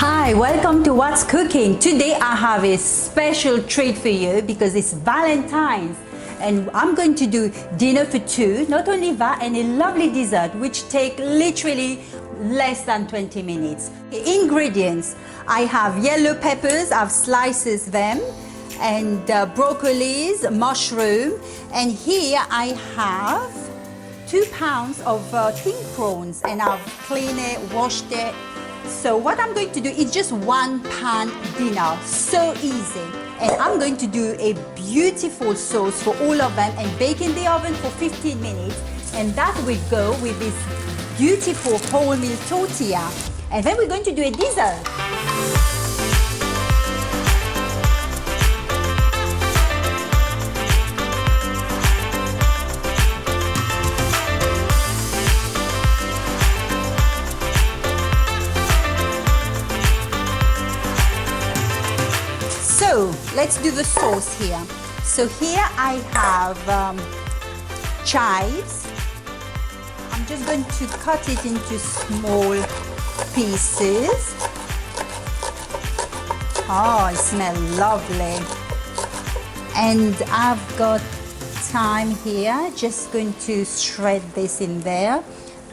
Hi, welcome to What's Cooking. Today I have a special treat for you because it's Valentine's and I'm going to do dinner for two. Not only that, and a lovely dessert which take literally less than 20 minutes. The ingredients, I have yellow peppers, I've sliced them, and broccolis, mushroom, and here I have 2 pounds of twin prawns and I've cleaned it, washed it. So what I'm going to do is just one pan dinner, so easy. And I'm going to do a beautiful sauce for all of them and bake in the oven for 15 minutes. And that will go with this beautiful wholemeal tortilla. And then we're going to do a dessert. So let's do the sauce here. So here I have chives. I'm just going to cut it into small pieces. Oh, it smells lovely. And I've got thyme here. Just going to shred this in there.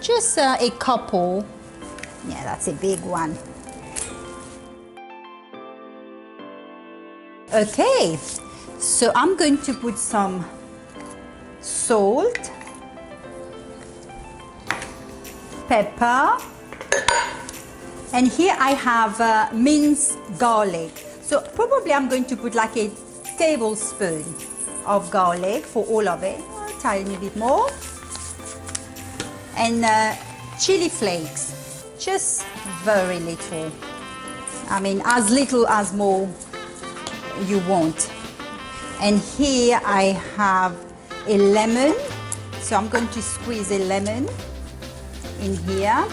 Just a couple. Yeah, that's a big one. Okay, so I'm going to put some salt, pepper, and here I have minced garlic. So probably I'm going to put like a tablespoon of garlic for all of it, a tiny bit more, and chili flakes, just very little. I mean, as little as more you want. And here I have a lemon, so I'm going to squeeze a lemon in here.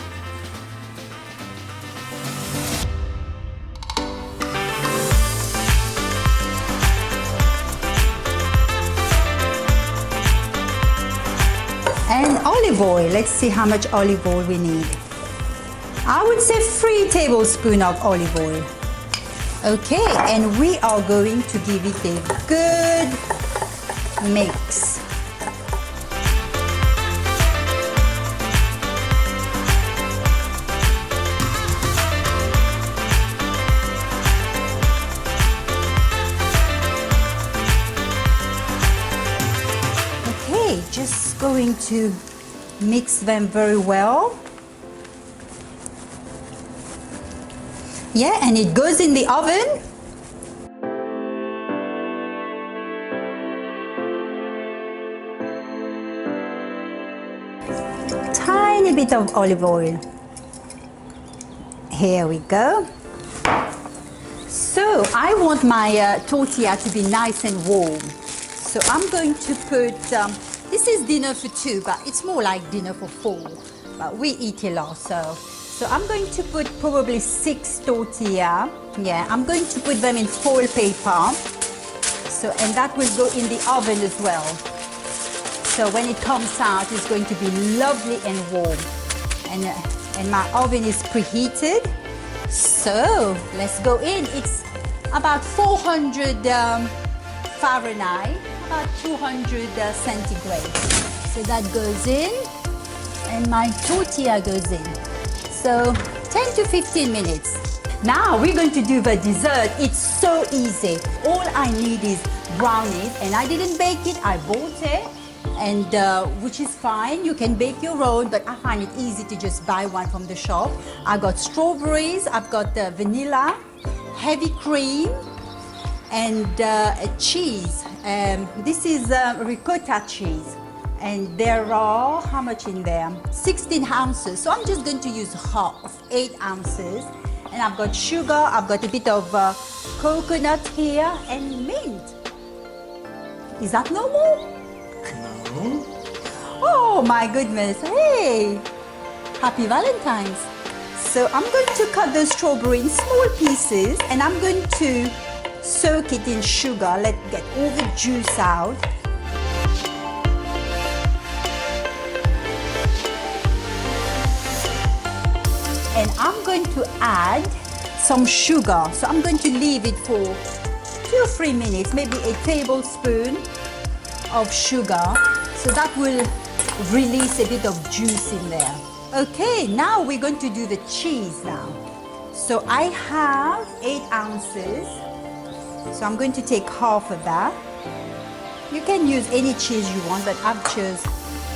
And olive oil. Let's see how much olive oil we need. I would say 3 tablespoons of olive oil. Okay, and we are going to give it a good mix. Okay, just going to mix them very well. Yeah, and it goes in the oven. Tiny bit of olive oil. Here we go. So I want my tortilla to be nice and warm. So I'm going to put, this is dinner for 2, but it's more like dinner for 4. But we eat a lot, so I'm going to put probably 6 tortilla. Yeah, I'm going to put them in foil paper. So, and that will go in the oven as well. So when it comes out, it's going to be lovely and warm. And my oven is preheated. So let's go in. It's about 400 Fahrenheit, about 200 centigrade. So that goes in, and my tortilla goes in. So 10 to 15 minutes. Now we're going to do the dessert. It's so easy. All I need is brownies, and I didn't bake it, I bought it, and which is fine. You can bake your own, but I find it easy to just buy one from the shop. I got strawberries, I've got vanilla, heavy cream, and a cheese. This is ricotta cheese. And there are, how much in there? 16 ounces. So I'm just going to use half, 8 ounces. And I've got sugar, I've got a bit of coconut here, and mint. Is that normal? No. Oh my goodness, hey! Happy Valentine's. So I'm going to cut the strawberry in small pieces, and I'm going to soak it in sugar. Let's get all the juice out. And I'm going to add some sugar. So I'm going to leave it for 2 or 3 minutes, maybe a tablespoon of sugar. So that will release a bit of juice in there. Okay, now we're going to do the cheese now. So I have 8 ounces. So I'm going to take half of that. You can use any cheese you want, but I've chose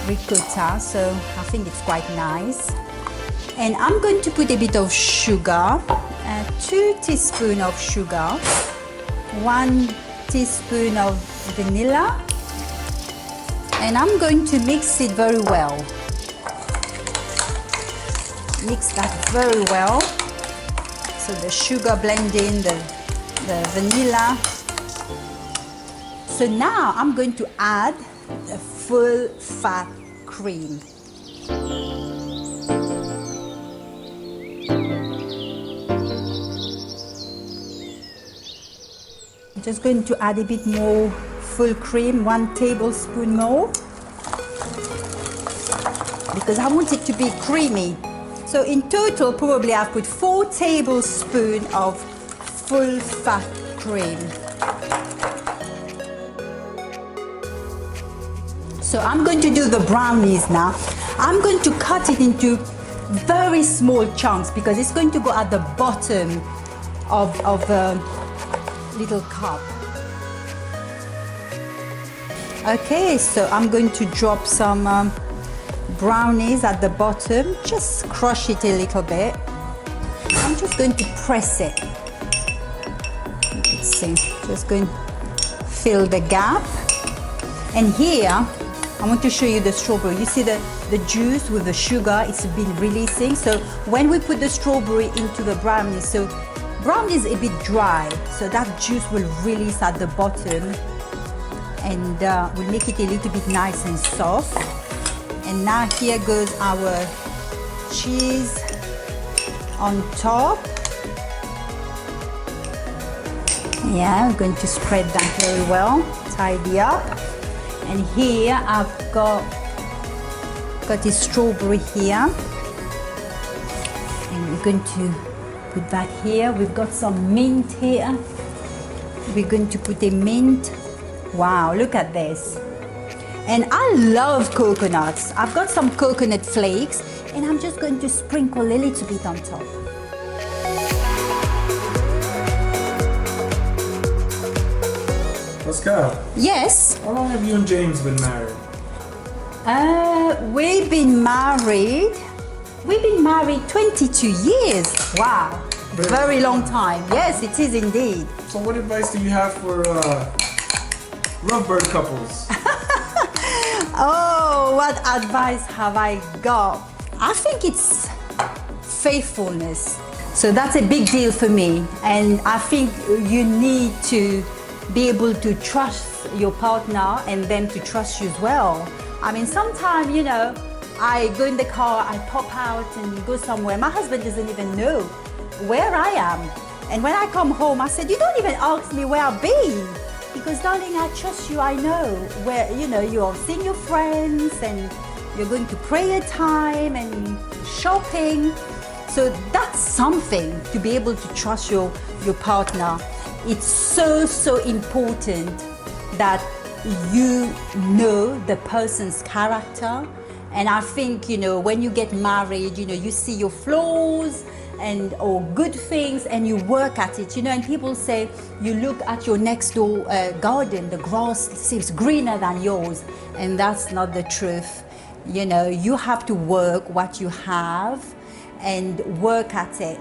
ricotta, so I think it's quite nice. And I'm going to put a bit of sugar, 2 teaspoons of sugar, 1 teaspoon of vanilla, and I'm going to mix it very well. Mix that very well. So the sugar blend in the vanilla. So now I'm going to add a full fat cream. I'm just going to add a bit more full cream, 1 tablespoon more, because I want it to be creamy. So in total, probably I've put 4 tablespoons of full fat cream. So I'm going to do the brownies now. I'm going to cut it into very small chunks because it's going to go at the bottom of the little cup. Okay, so I'm going to drop some brownies at the bottom. Just crush it a little bit. I'm just going to press it. Let's see, just going to fill the gap. And here, I want to show you the strawberry. You see the juice with the sugar, it's been releasing. So when we put the strawberry into the brownies, so brownie is a bit dry, so that juice will release at the bottom and will make it a little bit nice and soft. And now here goes our cheese on top. Yeah, I'm going to spread that very well, tidy up. And here I've got this strawberry here. And we're going to put that here. We've got some mint here. We're going to put a mint. Wow, look at this. And I love coconuts. I've got some coconut flakes and I'm just going to sprinkle a little bit on top. Pascal. Yes? How long have you and James been married? We've been married 22 years. Wow. Very long time. Yes, it is indeed. So what advice do you have for lovebird couples? Oh, what advice have I got? I think it's faithfulness. So that's a big deal for me. And I think you need to be able to trust your partner and them to trust you as well. I mean, sometimes, you know, I go in the car, I pop out and go somewhere. My husband doesn't even know where I am. And when I come home, I said, you don't even ask me where I've been. Because, darling, I trust you. I know where, you know, you're seeing your friends and you're going to prayer time and shopping. So that's something to be able to trust your partner. It's so important that you know the person's character. And I think, you know, when you get married, you know, you see your flaws and or good things and you work at it, you know. And people say you look at your next door garden, the grass seems greener than yours, and that's not the truth. You know, you have to work what you have and work at it.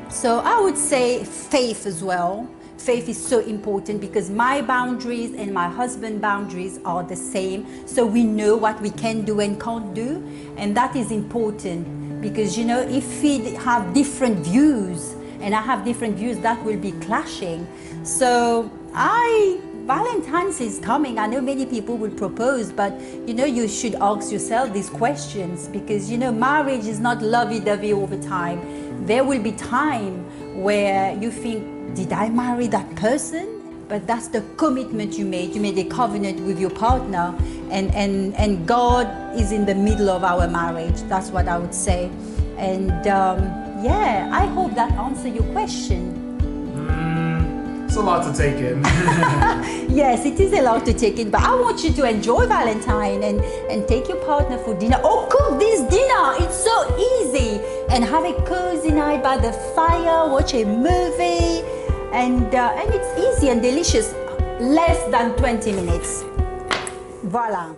So I would say faith as well. Faith is so important because my boundaries and my husband's boundaries are the same. So we know what we can do and can't do. And that is important because, you know, if we have different views and I have different views, that will be clashing. So Valentine's is coming. I know many people will propose, but, you know, you should ask yourself these questions because, you know, marriage is not lovey-dovey all the time. There will be time where you think, did I marry that person? But that's the commitment you made. You made a covenant with your partner, and God is in the middle of our marriage. That's what I would say. And Yeah, I hope that answers your question. It's a lot to take in. Yes, it is a lot to take in, but I want you to enjoy Valentine and take your partner for dinner or cook this dinner. It's so easy. And have a cozy night by the fire, watch a movie, and it's easy and delicious. Less than 20 minutes. Voila.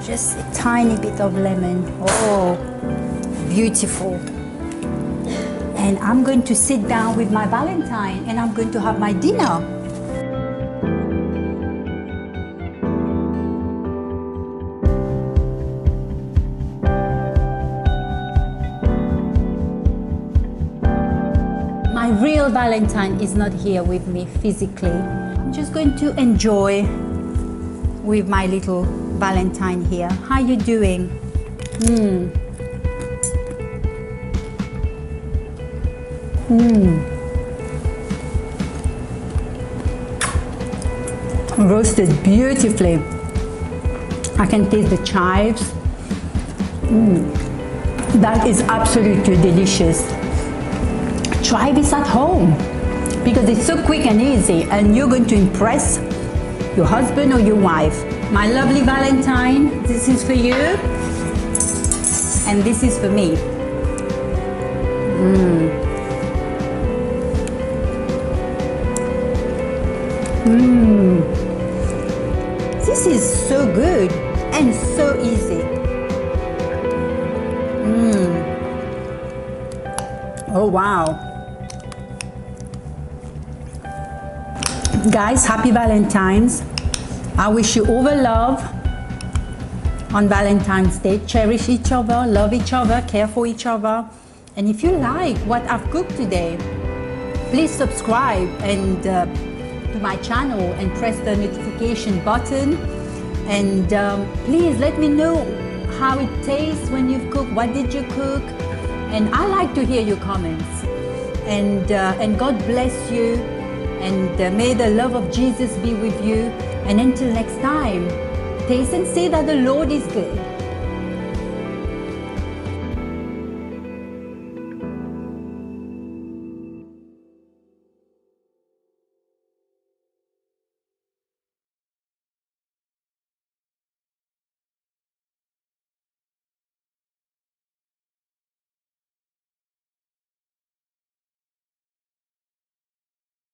Just a tiny bit of lemon. Oh, beautiful. And I'm going to sit down with my Valentine and I'm going to have my dinner. My real Valentine is not here with me physically. I'm just going to enjoy with my little Valentine here. How you doing? Roasted beautifully. I can taste the chives. That is absolutely delicious. Try this at home because it's so quick and easy, and you're going to impress your husband or your wife. My lovely Valentine, this is for you, and this is for me. This is so good and so easy. Oh wow. Guys, happy Valentine's. I wish you all the love on Valentine's Day. Cherish each other, love each other, care for each other. And if you like what I've cooked today, please subscribe and to my channel and press the notification button. And please let me know how it tastes when you've cooked. What did you cook? And I like to hear your comments. And God bless you. And may the love of Jesus be with you. And until next time, taste and see that the Lord is good.